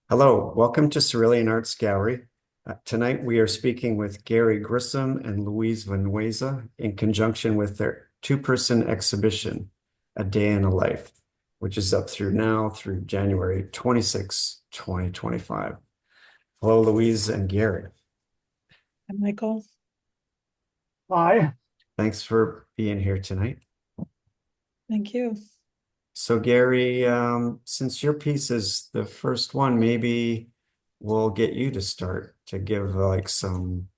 Hello, welcome to Cerulean Arts Gallery. Tonight we are speaking with Gary Grissom and Louise Vinueza in conjunction with their two-person exhibition, A Day in a Life, which is up through January 26, 2025. Hello, Louise and Gary. Hi, Michael. Hi. Thanks for being here tonight. Thank you. So Gary, since your piece is the first one, maybe we'll get you to start to give like some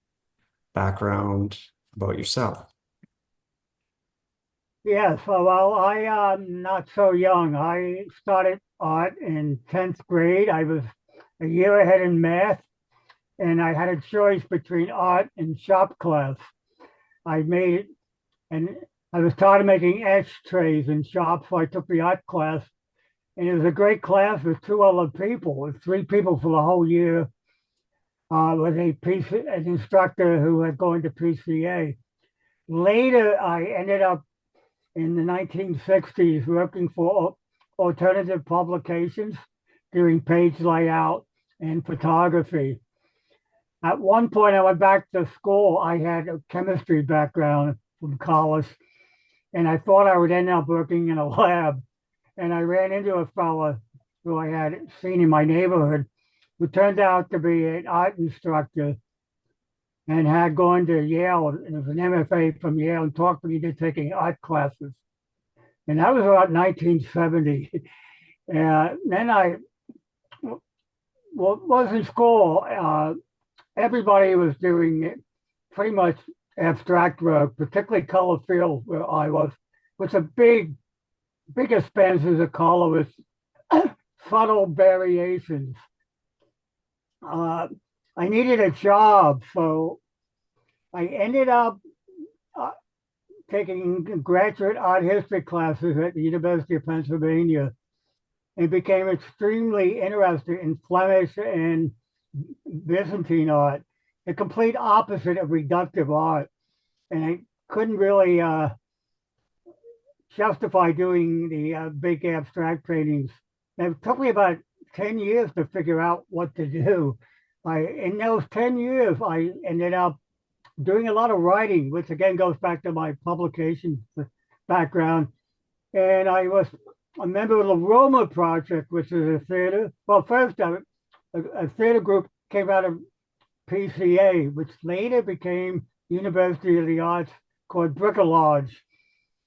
background about yourself. Yes, well, I am not so young. I started art in 10th grade. I was a year ahead in math, and I had a choice between art and shop class. I made it, and I was tired of making ashtrays in shops, so I took the art class. And it was a great class with two other people, with three people for the whole year, with an instructor who had gone to PCA. Later, I ended up in the 1960s working for alternative publications, doing page layout and photography. At one point, I went back to school. I had a chemistry background from college, and I thought I would end up working in a lab. And I ran into a fellow who I had seen in my neighborhood, who turned out to be an art instructor and had gone to Yale, and was an MFA from Yale, and talked me into taking art classes. And that was about 1970. Then I was in school. Everybody was doing pretty much abstract work, particularly color field where I was, with a big expanses of color with subtle variations. I needed a job, so I ended up taking graduate art history classes at the University of Pennsylvania and became extremely interested in Flemish and Byzantine art, the complete opposite of reductive art. And I couldn't really justify doing the big abstract paintings. And it took me about 10 years to figure out what to do. In those 10 years, I ended up doing a lot of writing, which again goes back to my publication background. And I was a member of the Roma Project, which is a theater. Well, first, a theater group came out of PCA, which later became University of the Arts, called Bricolage.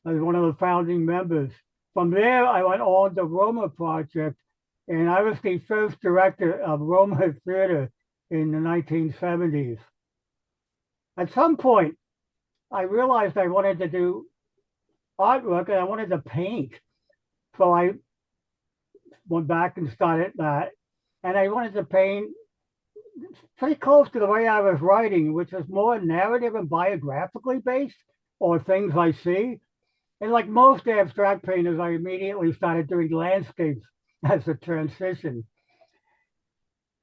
I was one of the founding members. From there, I went on to Roma Project, and I was the first director of Roma Theater in the 1970s. At some point, I realized I wanted to do artwork and I wanted to paint. So I went back and started that. And I wanted to paint pretty close to the way I was writing, which was more narrative and biographically based, or things I see. And like most abstract painters, I immediately started doing landscapes as a transition.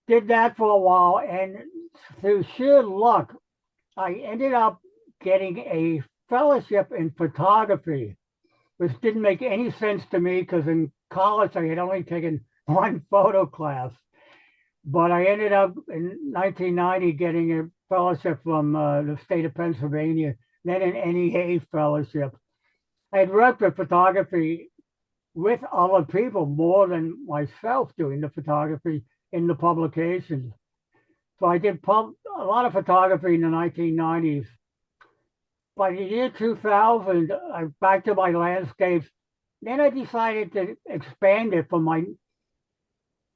Did that for a while, and through sheer luck, I ended up getting a fellowship in photography, which didn't make any sense to me because in college I had only taken one photo class. But I ended up in 1990 getting a fellowship from the state of Pennsylvania, then an NEA fellowship. I had worked with photography with other people more than myself doing the photography in the publications. So I did a lot of photography in the 1990s. By the year 2000, I back to my landscapes. Then I decided to expand it from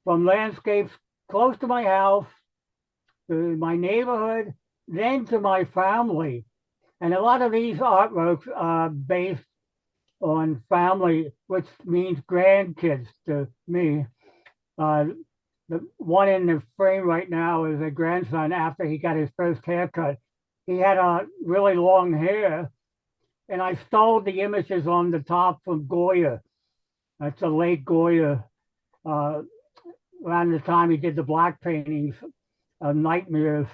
landscapes close to my house, to my neighborhood, then to my family. And a lot of these artworks are based on family, which means grandkids to me. The one in the frame right now is a grandson after he got his first haircut. He had a really long hair, and I stole the images on the top from Goya. That's a late Goya. Around the time he did the black paintings, nightmares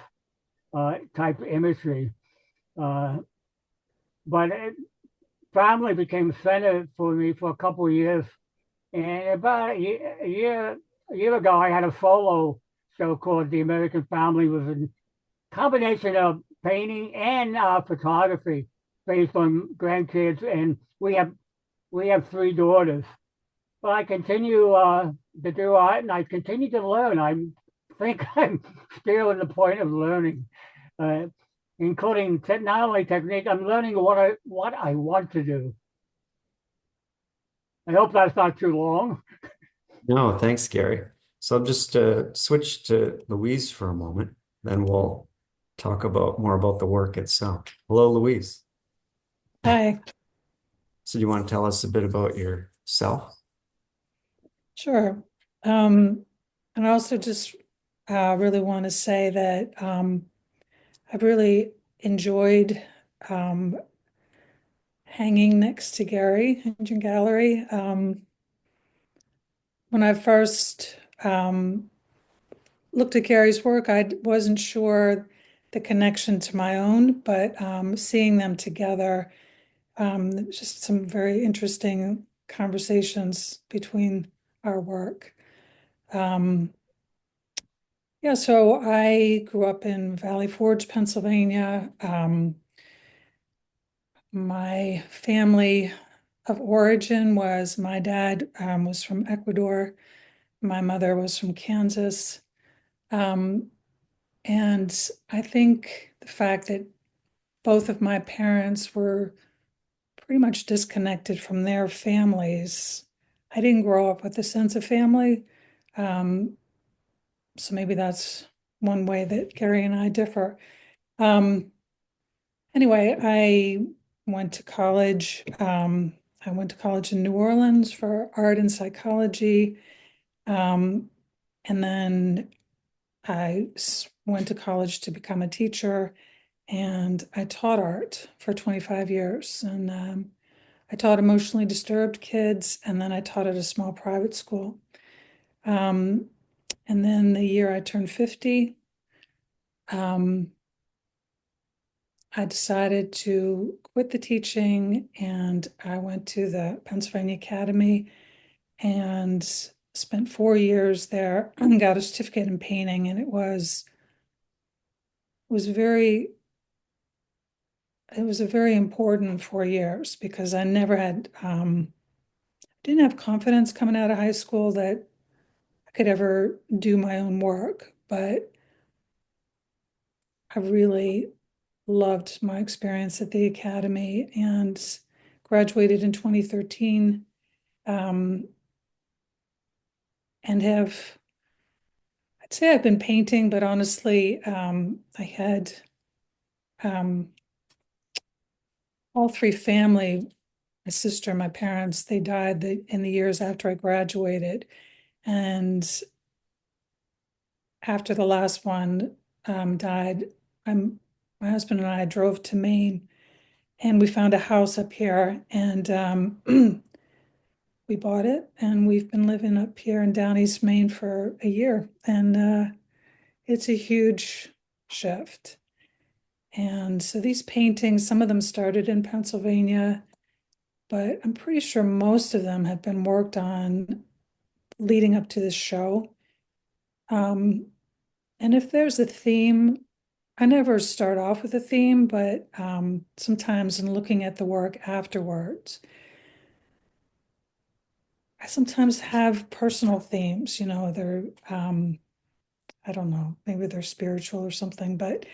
type imagery. But family became center for me for a couple of years. And about a year a year ago, I had a solo show called The American Family, with a combination of painting and photography based on grandkids, and we have three daughters. But I continue to do art, and I continue to learn. I think I'm still in the point of learning, uh, including not only technique. I'm learning what I want to do. I hope that's not too long. No, thanks, Gary. So I'll just switch to Louise for a moment, then we'll talk about more about the work itself. Hello, Louise. Hi, So do you want to tell us a bit about yourself? sure. And I also just really want to say that I've really enjoyed um, hanging next to Gary in your gallery. When I first looked at Gary's work, I wasn't sure the connection to my own, but seeing them together, just some very interesting conversations between our work. Yeah, so I grew up in Valley Forge, Pennsylvania. My family of origin was my dad was from Ecuador, my mother was from Kansas. Um, and I think the fact that both of my parents were pretty much disconnected from their families, I didn't grow up with a sense of family. Um, so maybe that's one way that Gary and I differ. Um, anyway, I went to college. I went to college in New Orleans for art and psychology. Um, and then went to college to become a teacher, and I taught art for 25 years. And I taught emotionally disturbed kids, and then I taught at a small private school. Um, and then the year I turned 50, um, I decided to quit the teaching, and I went to the Pennsylvania Academy and spent 4 years there and got a certificate in painting. And it was a very important 4 years because I never had didn't have confidence coming out of high school that I could ever do my own work, but I really loved my experience at the academy and graduated in 2013, and I'd say I've been painting, but honestly, I had um, all three family, my sister, my parents, they died in the years after I graduated. And after the last one died, my husband and I drove to Maine, and we found a house up here, and we bought it, and we've been living up here in Down East Maine for a year, and it's a huge shift. And so these paintings, some of them started in Pennsylvania, but I'm pretty sure most of them have been worked on leading up to this show. Um, and if there's a theme, I never start off with a theme, but sometimes in looking at the work afterwards, I sometimes have personal themes, they're, I don't know, maybe they're spiritual or something, but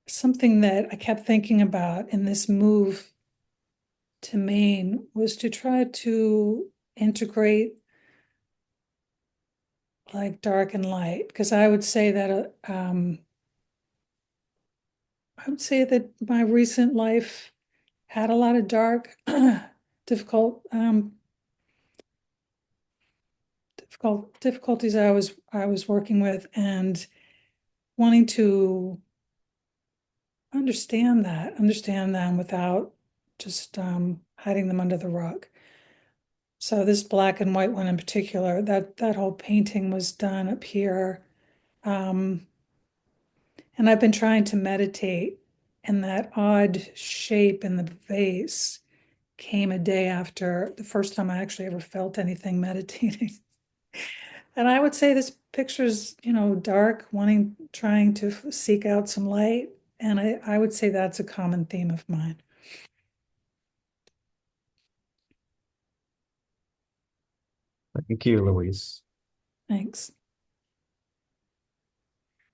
something that I kept thinking about in this move to Maine was to try to integrate like dark and light, because I would say that my recent life had a lot of dark, difficult, difficulties I was working with, and wanting to understand them without just hiding them under the rug. So this black and white one in particular, that whole painting was done up here. And I've been trying to meditate, and that odd shape in the vase came a day after the first time I actually ever felt anything meditating. And I would say this picture's, dark, trying to seek out some light. And I would say that's a common theme of mine. Thank you, Louise. Thanks.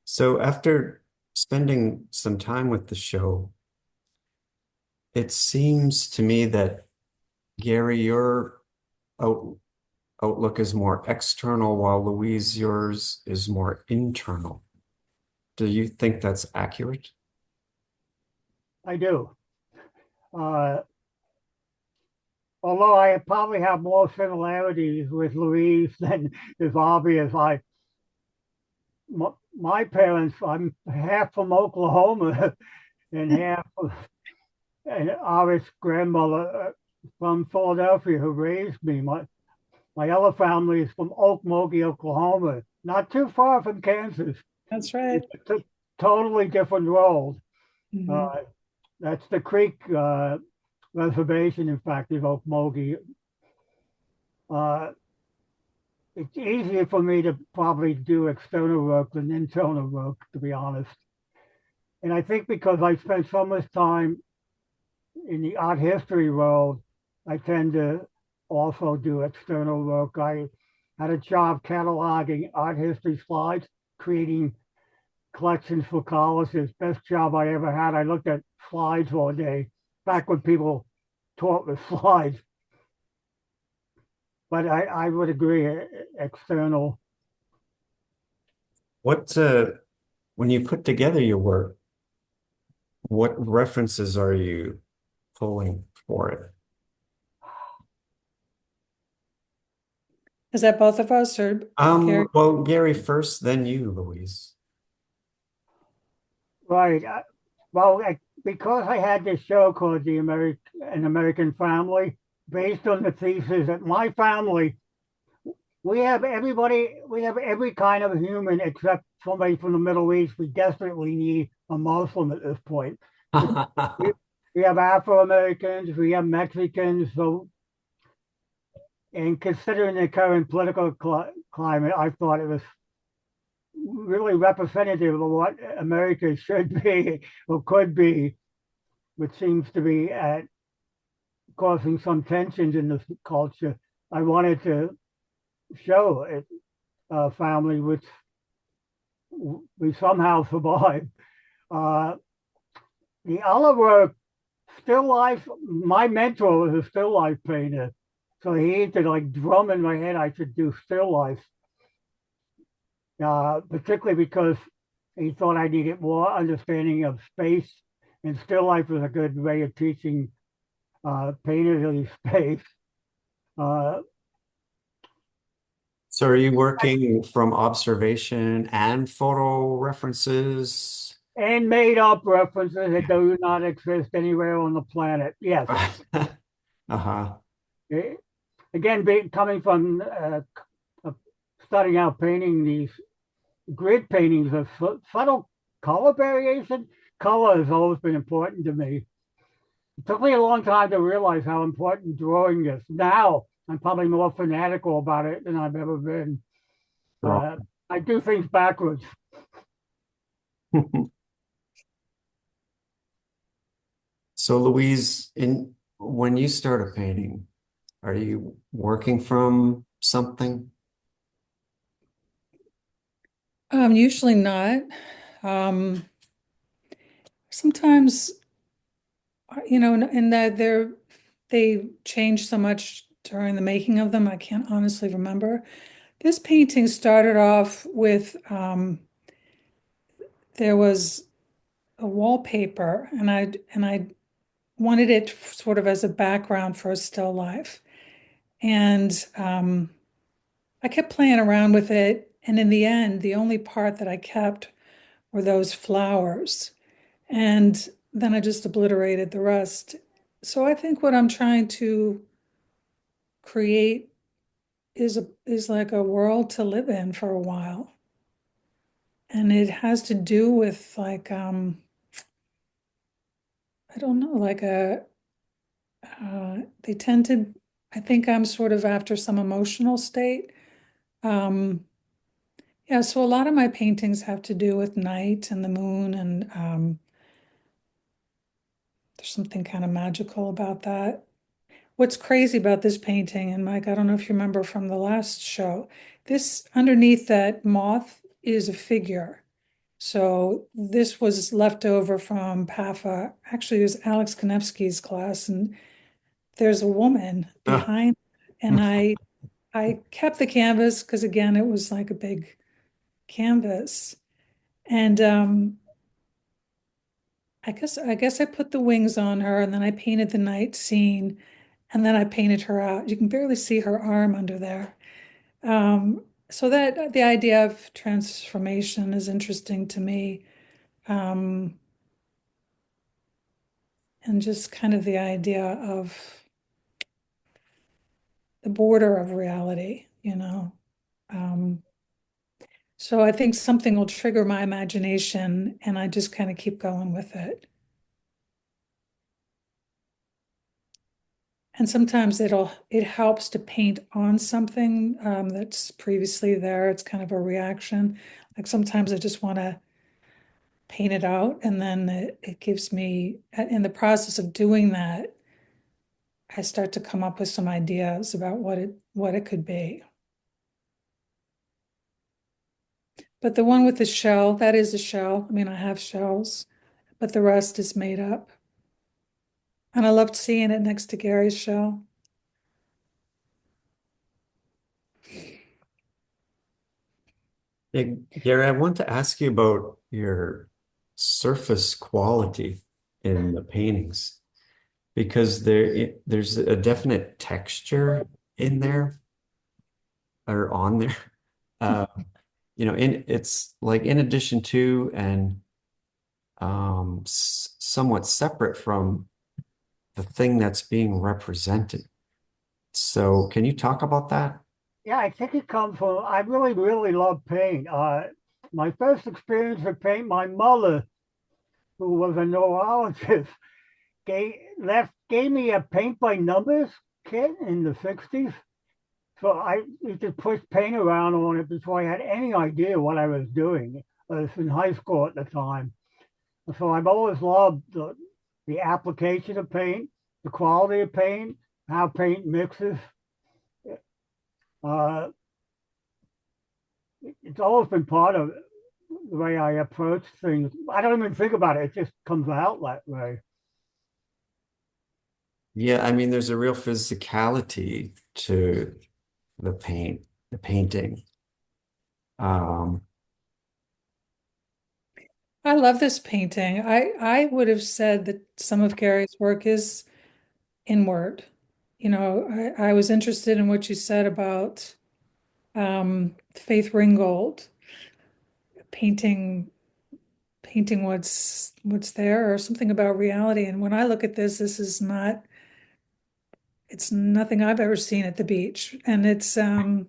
So after spending some time with the show, it seems to me that, Gary, your out outlook is more external, while Louise, yours is more internal. Do you think that's accurate? I do. Uh, Although I probably have more similarities with Louise than is obvious. My parents, I'm half from Oklahoma and half of an Irish grandmother from Philadelphia who raised me. My other family is from Okmulgee, Oklahoma, not too far from Kansas. That's right. It's a totally different world. Mhm. That's the Creek Reservation, in fact, is Okmulgee. Uh, it's easier for me to probably do external work than internal work, to be honest. And I think because I spent so much time in the art history world, I tend to also do external work. I had a job cataloging art history slides, creating collections for colleges. Best job I ever had. I looked at slides all day, back when people taught with slides. But I would agree, external. What, when you put together your work, what references are you pulling for it? Is that both of us or Gary? Well, Gary first, then you, Louise. Right. Well, because I had this show called An American Family, based on the thesis that my family, we have every kind of human except somebody from the Middle East. We desperately need a Muslim at this point. We, we have Afro Americans, we have Mexicans. So, and considering the current political climate, I thought it was really representative of what America should be or could be, which seems to be causing some tensions in the culture. I wanted to show a family which we somehow survived. Uh, the other work, still life, my mentor was a still life painter. So he had to like drum in my head I should do still life, particularly because he thought I needed more understanding of space, and still life was a good way of teaching painterly space. Uh, So are you working from observation and photo references? and made up references that do not exist anywhere on the planet. Yes. Uh-huh. Eh, Again, coming from starting out painting these grid paintings of subtle color variation, color has always been important to me. It took me a long time to realize how important drawing is. Now I'm probably more fanatical about it than I've ever been. Right. I do things backwards. So Louise, in when you start a painting, are you working from something? Usually not. Um, Sometimes, in that they change so much during the making of them, I can't honestly remember. This painting started off with there was a wallpaper, and I wanted it sort of as a background for a still life, and I kept playing around with it, and in the end, the only part that I kept were those flowers. And then I just obliterated the rest. So I think what I'm trying to create is like a world to live in for a while. And it has to do with like I don't know, like they tend to, I think I'm sort of after some emotional state. Yeah, so a lot of my paintings have to do with night and the moon, and there's something kind of magical about that. What's crazy about this painting, and Mike, I don't know if you remember from the last show, this underneath that moth is a figure. So this was left over from PAFA. Actually, it was Alex Konevsky's class, and there's a woman Ah, behind, and I kept the canvas because again, it was like a big canvas. And I guess I put the wings on her and then I painted the night scene and then I painted her out. You can barely see her arm under there. So that the idea of transformation is interesting to me. Um, and just kind of the idea of the border of reality. Um, so I think something will trigger my imagination and I just kind of keep going with it. And sometimes it helps to paint on something that's previously there. It's kind of a reaction. Like sometimes I just want to paint it out, and then it gives me, in the process of doing that, I start to come up with some ideas about what it could be. But the one with the shell, that is a shell. I mean, I have shells, but the rest is made up. And I loved seeing it next to Gary's shell. yeah, Gary, I want to ask you about your surface quality in the paintings because there's a definite texture in there or on there. Uh, it's like in addition to and somewhat separate from the thing that's being represented. So, can you talk about that? Yeah, I think it comes from, I really, really love paint. My first experience with paint, my mother, who was a neurologist, gave me a paint by numbers kit in the 60s. So I used to push paint around on it before I had any idea what I was doing. I was in high school at the time. So I've always loved the application of paint, the quality of paint, how paint mixes. Uh, it's always been part of the way I approach things. I don't even think about it. It just comes out that way. Yeah, I mean, there's a real physicality to the painting. Um, I love this painting. I would have said that some of Gary's work is inward. I was interested in what you said about Faith Ringgold painting what's there or something about reality. And when I look at this is not it's nothing I've ever seen at the beach. And it's I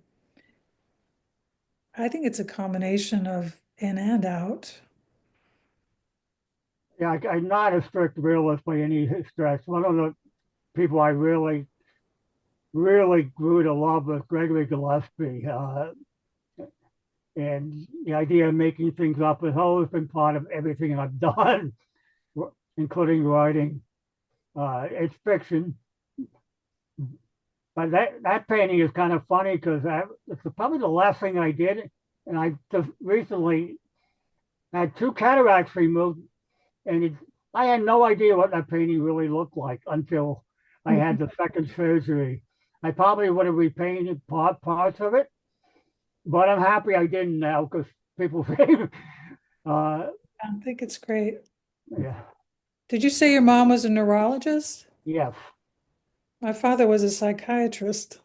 think it's a combination of in and out. Yeah, I'm not a strict realist by any stretch. One of the people I really, really grew to love was Gregory Gillespie. And the idea of making things up has always been part of everything I've done, including writing. It's fiction, but that painting is kind of funny because it's probably the last thing I did, and I just recently had two cataracts removed, and I had no idea what that painting really looked like until I had the second surgery. I probably would have repainted parts of it, but I'm happy I didn't now because people say, uh, I think it's great. yeah, Did you say your mom was a neurologist? yes, My father was a psychiatrist.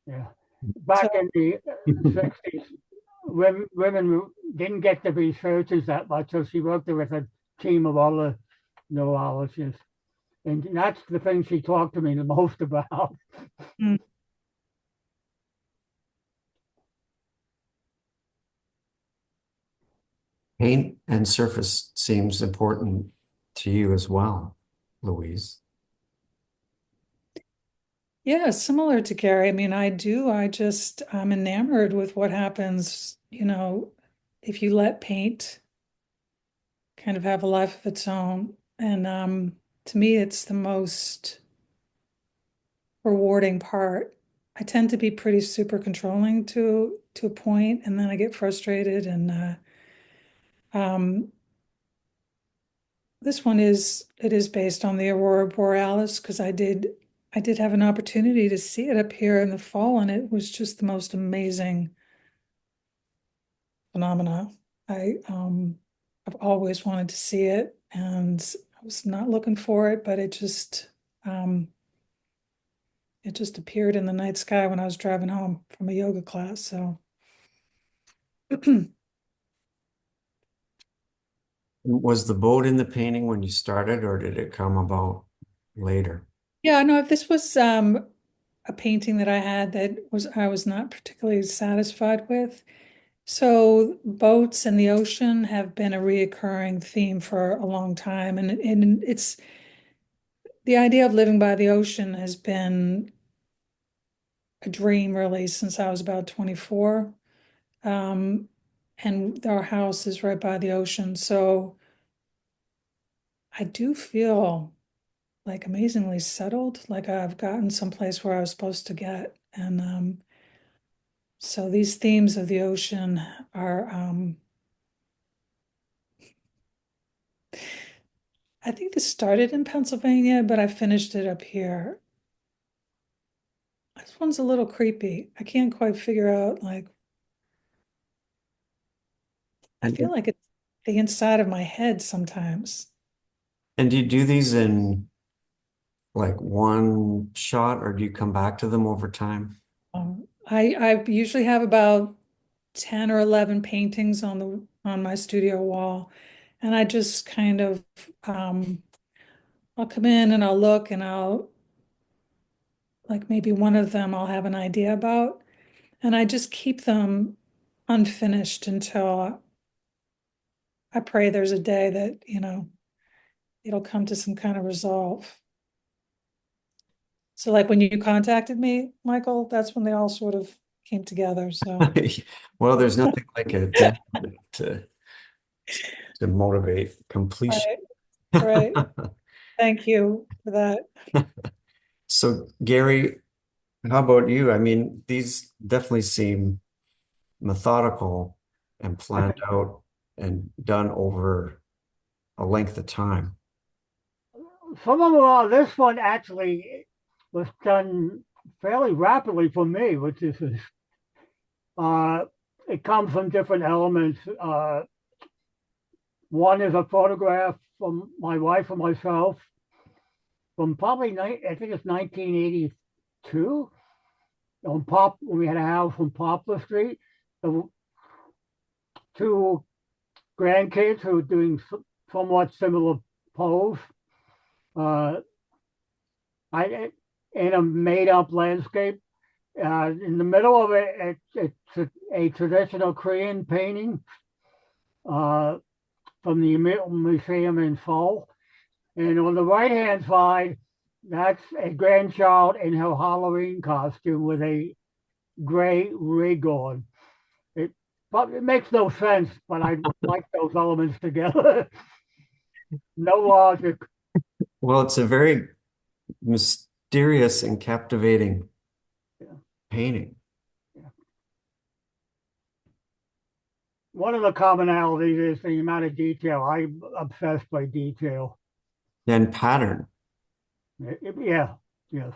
yeah. So Back in the 60s, women didn't get to be surgeons that much, so she worked with a team of other neurologists. And that's the thing she talked to me the most about. mm, Paint and surface seems important to you as well, Louise. Yeah, similar to Gary. I mean, I'm enamored with what happens, if you let paint kind of have a life of its own. And to me, it's the most rewarding part. I tend to be pretty super controlling to a point, and then I get frustrated. And um, this one is based on the Aurora Borealis because I did have an opportunity to see it up here in the fall, and it was just the most amazing phenomena. I've always wanted to see it, and I was not looking for it, but um, it just appeared in the night sky when I was driving home from a yoga class. So Was the boat in the painting when you started, or did it come about later? yeah, no, if this was a painting that I had that I was not particularly satisfied with. So boats and the ocean have been a reoccurring theme for a long time, and it's the idea of living by the ocean has been a dream really since I was about 24. Um, and our house is right by the ocean, so I do feel like amazingly settled, like I've gotten someplace where I was supposed to get. And so these themes of the ocean are, I think this started in Pennsylvania, but I finished it up here. This one's a little creepy. I can't quite figure out, like, I And feel like it's the inside of my head sometimes. and do you do these in like one shot, or do you come back to them over time? I usually have about 10 or 11 paintings on my studio wall. And I just kind of I'll come in and I'll look and I'll like maybe one of them I'll have an idea about. And I just keep them unfinished until I pray there's a day that, it'll come to some kind of resolve. So like when you contacted me, Michael, that's when they all sort of came together. So Well, there's nothing like a deadline to motivate completion. right, right. Thank you for that. So, Gary, how about you? I mean, these definitely seem methodical and planned out and done over a length of time. Some of them, this one actually was done fairly rapidly for me, which is uh, it comes from different elements. One is a photograph from my wife and myself from probably I think it's 1982 on Pop when we had a house on Poplar Street. The two grandkids who were doing somewhat similar pose. Uh, I in a made up landscape. In the middle of it, it's a traditional Korean painting uh, from the museum in Seoul. And on the right hand side, that's a grandchild in her Halloween costume with a gray wig on. It, but it makes no sense, but I like those elements together. No logic. Well, it's a very mysterious and captivating Yeah, painting. yeah. One of the commonalities is the amount of detail. I'm obsessed by detail. And pattern. Yeah, yes.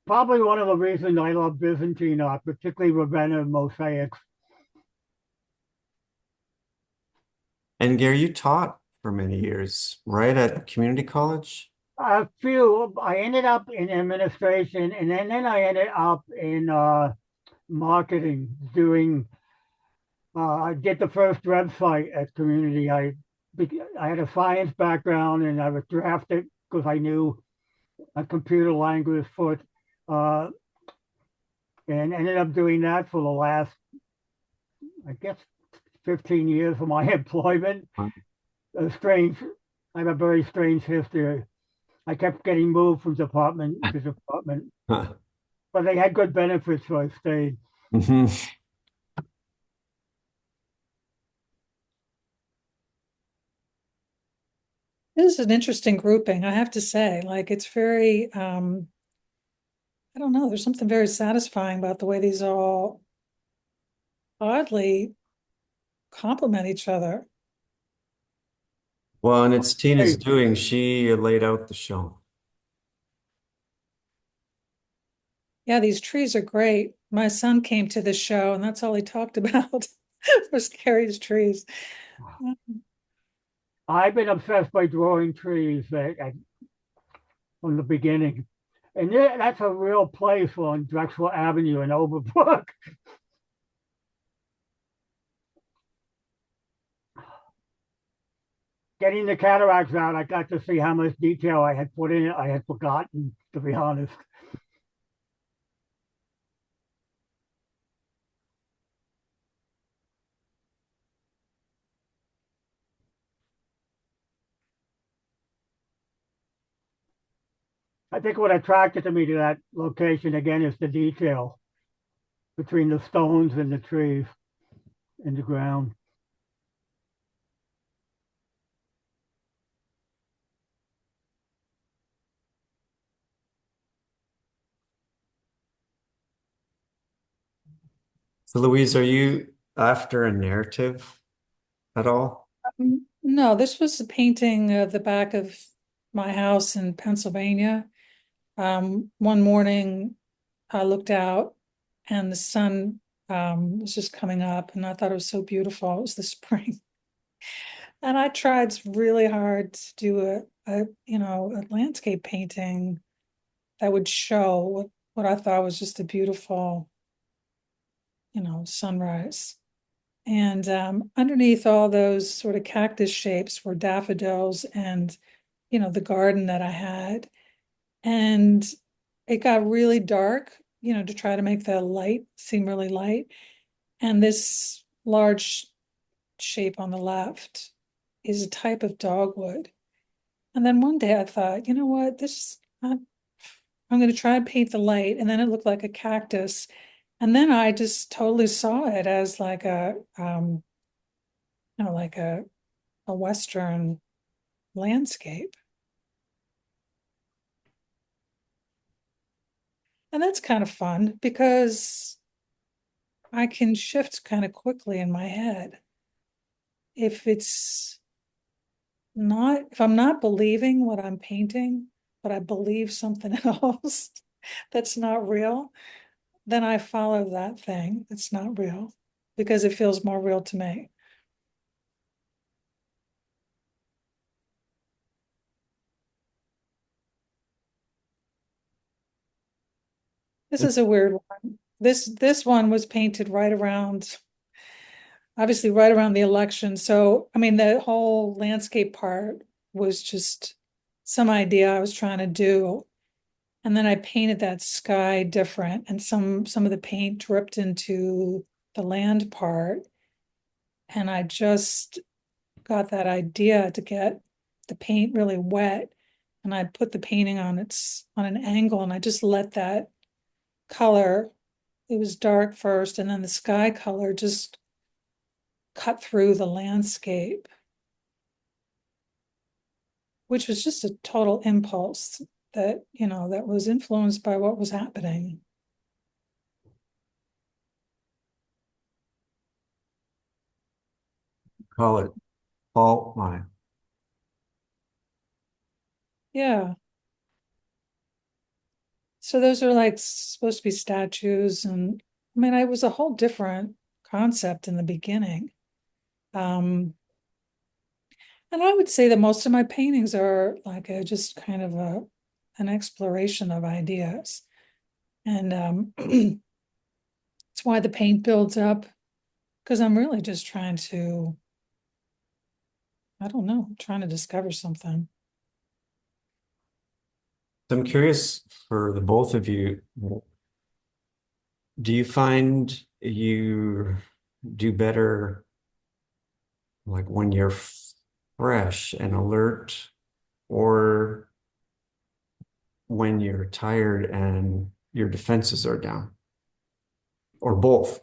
Probably one of the reasons I love Byzantine art, particularly Ravenna mosaics. And Gary, you taught for many years, right, at community college? I ended up in administration, and then I ended up in marketing, doing. I did the first website at community. I had a science background, and I was drafted because I knew a computer language foot, uh, and ended up doing that for the last, I guess, 15 years of my employment. A strange, I have a very strange history. I kept getting moved from department to department, Huh. but they had good benefits, so I stayed. Mhm. This is an interesting grouping, I have to say. Like it's very, I don't know, there's something very satisfying about the way these all oddly complement each other. Well, and it's Tina's Hey, doing. She laid out the show. Yeah, these trees are great. My son came to the show and that's all he talked about was Gary's trees. I've been obsessed by drawing trees from the beginning. And that's a real place on Drexel Avenue in Overbrook. Getting the cataracts out, I got to see how much detail I had put in it. I had forgotten, to be honest. I think what attracted me to that location again is the detail between the stones and the trees in the ground. So, Louise, are you after a narrative at all? No, this was a painting of the back of my house in Pennsylvania. One morning I looked out and the sun was just coming up and I thought it was so beautiful. It was the spring. And I tried really hard to do a landscape painting that would show what I thought was just a beautiful, sunrise. And underneath all those sort of cactus shapes were daffodils and, the garden that I had. And it got really dark, to try to make the light seem really light. And this large shape on the left is a type of dogwood. And then one day I thought, you know what, I'm going to try and paint the light. And then it looked like a cactus. And then I just totally saw it as like like a Western landscape. And that's kind of fun because I can shift kind of quickly in my head. If it's if I'm not believing what I'm painting, but I believe something else that's not real, then I follow that thing that's not real because it feels more real to me. This is a weird one. This one was painted right around, obviously right around the election. So, I mean, the whole landscape part was just some idea I was trying to do. And then I painted that sky different and some of the paint dripped into the land part. And I just got that idea to get the paint really wet. And I put the painting on an angle and I just let that color, it was dark first, and then the sky color just cut through the landscape, which was just a total impulse that was influenced by what was happening. Call it fault line. Yeah. So those are like supposed to be statues. And I mean, it was a whole different concept in the beginning. And I would say that most of my paintings are like just kind of an exploration of ideas. And it's why the paint builds up, because I'm really just trying to, I don't know, trying to discover something. So I'm curious for the both of you, do you find you do better like when you're fresh and alert, or when you're tired and your defenses are down, or both?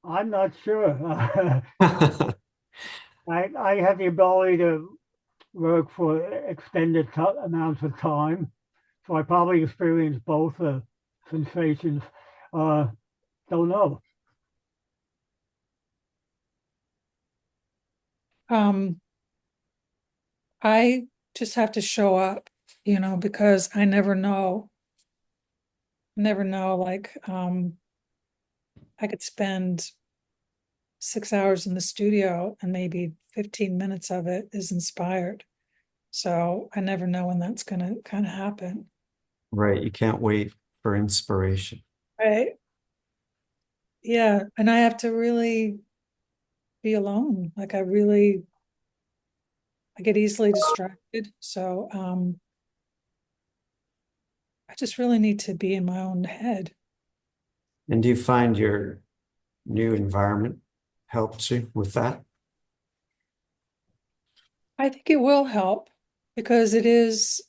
I'm not sure. I have the ability to work for extended amounts of time, so I probably experience both sensations. Uh, don't know. Um, I just have to show up, because I never know. Never know, like, I could spend 6 hours in the studio and maybe 15 minutes of it is inspired. So I never know when that's gonna kind of happen. Right, you can't wait for inspiration. Right. Yeah. And I have to really be alone. Like I get easily distracted. So I just really need to be in my own head. And do you find your new environment helps you with that? I think it will help because it is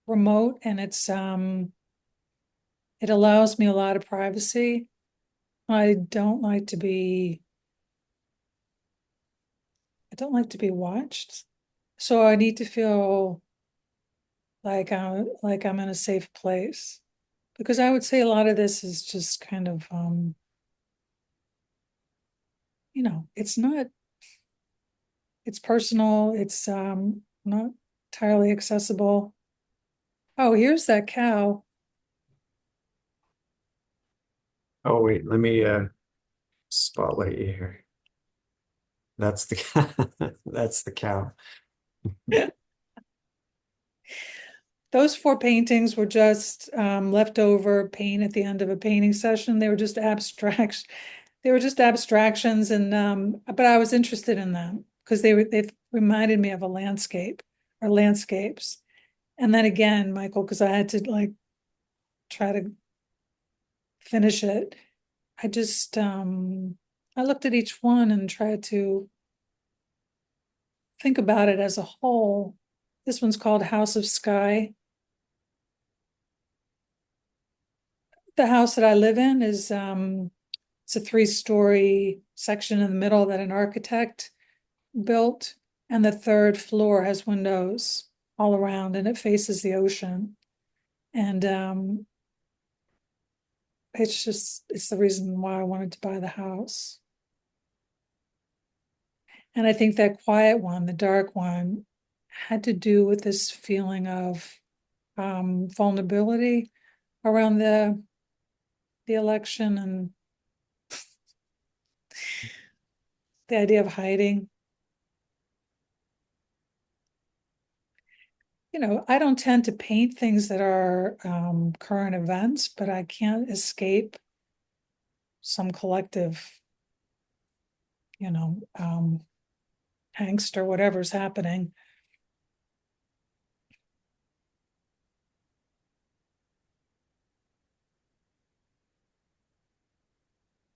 remote and it allows me a lot of privacy. I don't like to be watched. So I need to feel like I'm in a safe place. Because I would say a lot of this is just kind of it's personal, it's not entirely accessible. Oh, here's that cow. Oh, wait, let me spotlight you here. That's the that's the cow. Those four paintings were just leftover paint at the end of a painting session. They were just abstracts. They were just abstractions, and but I was interested in them because they reminded me of a landscape or landscapes. And then again, Michael, because I had to like try to finish it. I just I looked at each one and tried to think about it as a whole. This one's called House of Sky. The house that I live in is it's a 3-story section in the middle that an architect built, and the third floor has windows all around and it faces the ocean. And it's the reason why I wanted to buy the house. And I think that quiet one, the dark one, had to do with this feeling of vulnerability around the election and the idea of hiding. I don't tend to paint things that are current events, but I can't escape some collective, you know, um, angst or whatever's happening.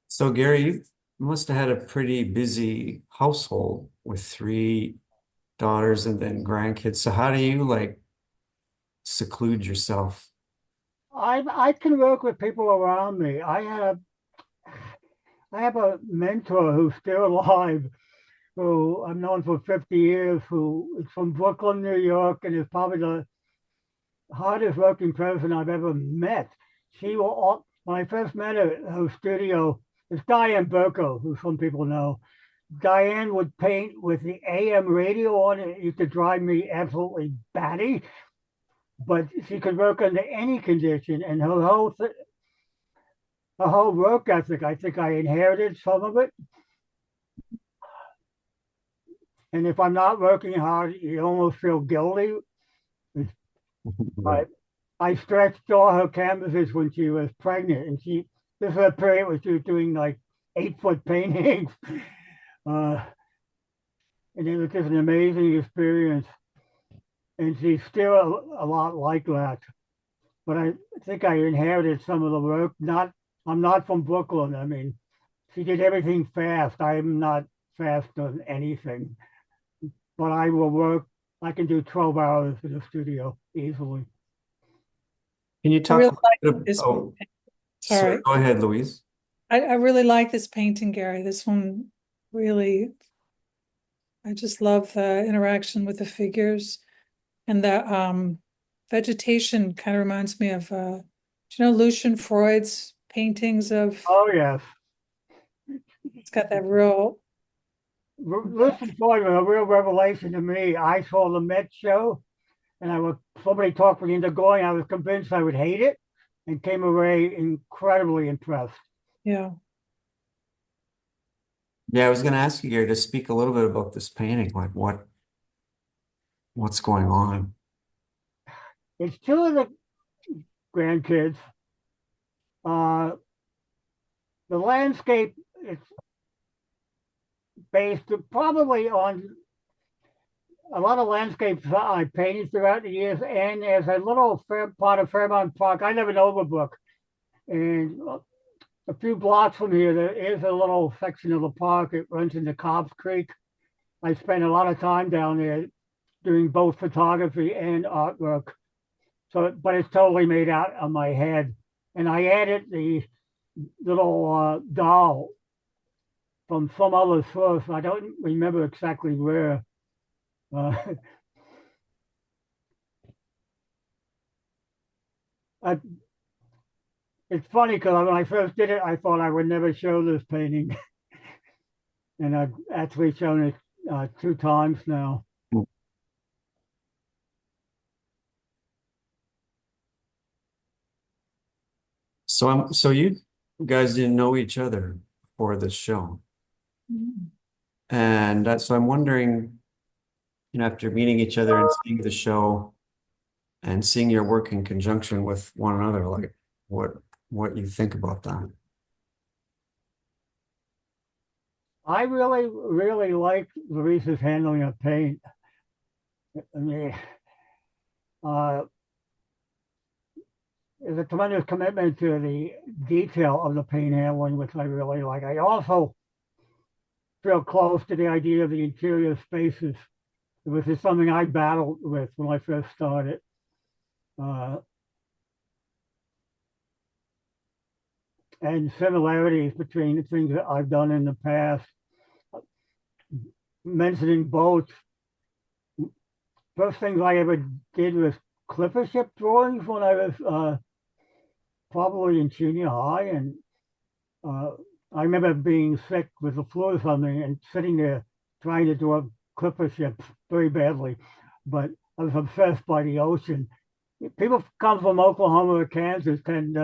So Gary, you must have had a pretty busy household with three daughters and then grandkids. So how do you like seclude yourself? I can work with people around me. I have a mentor who's still alive, who I've known for 50 years, who is from Brooklyn, New York, and is probably the hardest working person I've ever met. When I first met her, her studio, it's Diane Burko, who some people know. Diane would paint with the AM radio on it. It used to drive me absolutely batty, but she could work under any condition, and her whole work ethic. I think I inherited some of it. And if I'm not working hard, you almost feel guilty. Right. But I stretched all her canvases when she was pregnant, and this is a period where she was doing like 8 foot paintings. Uh, and it was just an amazing experience. And she's still a lot like that. But I think I inherited some of the work. I'm not from Brooklyn. I mean, she did everything fast. I'm not fast on anything. but I will work. I can do 12 hours in the studio easily. Can you I talk really a like little bit? this. Oh, sorry. Sorry. Go ahead, Louise. I really like this painting, Gary. This one really, I just love the interaction with the figures and the vegetation kind of reminds me of do you know Lucian Freud's paintings of Oh yes, it's got that real Lucid Floyd was a real revelation to me. I saw the Met show, and somebody talked me into going. I was convinced I would hate it, and came away incredibly impressed. yeah. Yeah, I was going to ask you, Gary, to speak a little bit about this painting. Like what's going on? It's two of the grandkids. Uh, the landscape is based probably on a lot of landscapes I painted throughout the years, and there's a little part of Fairmount Park. I live in Overbrook, and a few blocks from here, there is a little section of the park. It runs into Cobb's Creek. I spent a lot of time down there doing both photography and artwork. So, but it's totally made out of my head. And I added the little doll from some other source. I don't remember exactly where. Uh, I, it's funny because when I first did it, I thought I would never show this painting, and I've actually shown it two times now. So you guys didn't know each other before this show. Mm. And so I'm wondering, after meeting each other and seeing the show and seeing your work in conjunction with one another, like what you think about that. I really, really like Louise's handling of paint. I mean, uh, there's a tremendous commitment to the detail of the paint handling, which I really like. I also feel close to the idea of the interior spaces, which is something I battled with when I first started. Uh, and similarities between the things that I've done in the past. Mentioning boats, first things I ever did was clipper ship drawings when I was probably in junior high, and uh, I remember being sick with the flu or something and sitting there trying to draw clipper ships very badly, but I was obsessed by the ocean. People come from Oklahoma or Kansas, and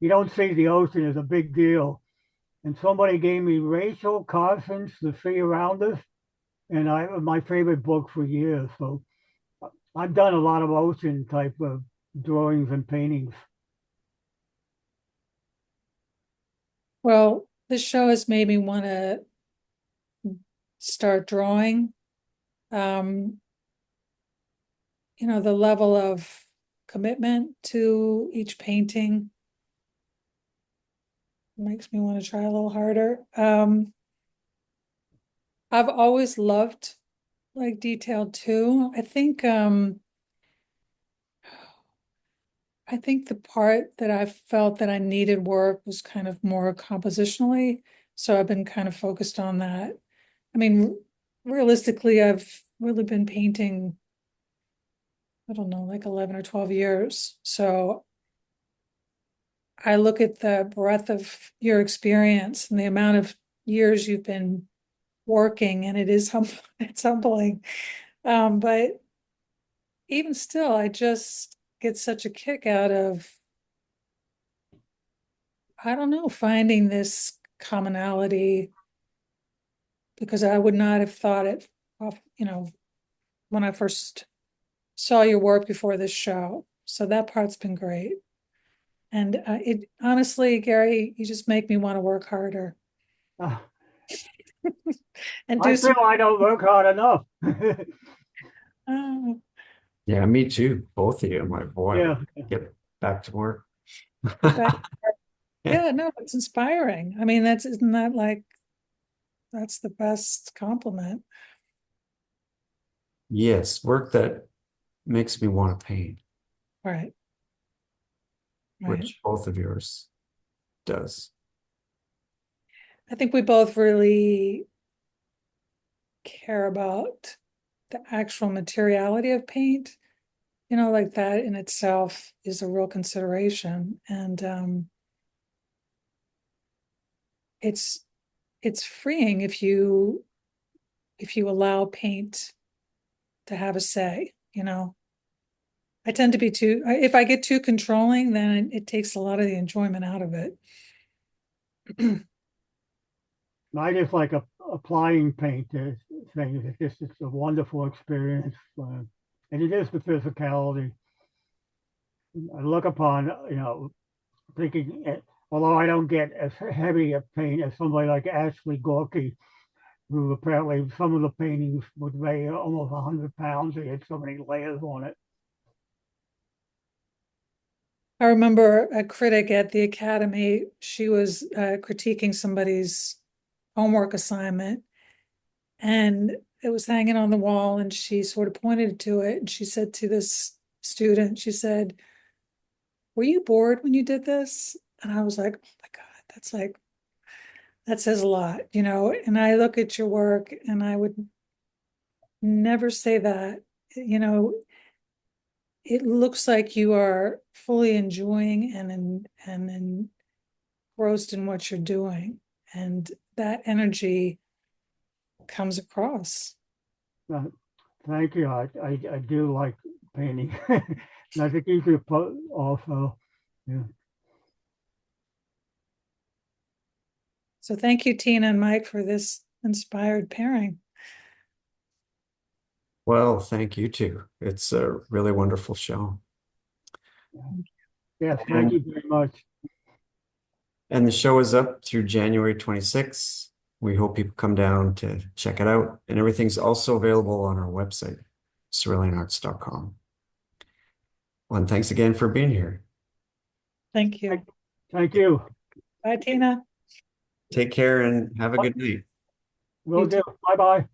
you don't see the ocean as a big deal. And somebody gave me Rachel Carson's The Sea Around Us, and my favorite book for years. So I've done a lot of ocean type of drawings and paintings. Well, this show has made me want to start drawing. Um, the level of commitment to each painting makes me want to try a little harder. I've always loved like detail too. I think the part that I felt that I needed work was kind of more compositionally. So I've been kind of focused on that. I mean, realistically, I've really been painting, I don't know, like 11 or 12 years. So I look at the breadth of your experience and the amount of years you've been working, and it is it's humbling. But even still, I just get such a kick out of, I don't know, finding this commonality, because I would not have thought it off, when I first saw your work before this show. So that part's been great. And it honestly, Gary, you just make me want to work harder Uh, and I do feel some. I don't work hard enough. Oh, Yeah, me too. Both of you. My boy, Yeah. get back to work. get back. Yeah, no, it's inspiring. I mean, isn't that like, that's the best compliment. Yes, work that makes me want to paint, Right, right. which both of yours does. I think we both really care about the actual materiality of paint. Like that in itself is a real consideration. And it's freeing if you allow paint to have a say. I tend to be if I get too controlling, then it takes a lot of the enjoyment out of it. I just like applying paint to things. It's a wonderful experience, and it is the physicality. I look upon, thinking, although I don't get as heavy a paint as somebody like Ashley Gorky, who apparently some of the paintings would weigh almost 100 pounds. He had so many layers on it. I remember a critic at the Academy, she was critiquing somebody's homework assignment, and it was hanging on the wall, and she sort of pointed to it, and she said to this student, she said, "Were you bored when you did this?" And I was like, "Oh my God, that says a lot. And I look at your work and I would never say that. You know, it looks like you are fully enjoying and engrossed in what you're doing. And that energy comes across." Uh, Thank you. I do like painting. And I think you could also, yeah. So thank you, Tina and Mike, for this inspired pairing. Well, thank you too. It's a really wonderful show. Yes, thank And, you very much. and the show is up through January 26th. We hope people come down to check it out. And everything's also available on our website, ceruleanarts.com. Well, and thanks again for being here. Thank you. Thank you. Bye, Tina. Take care and have a good night. Will You do. Bye bye.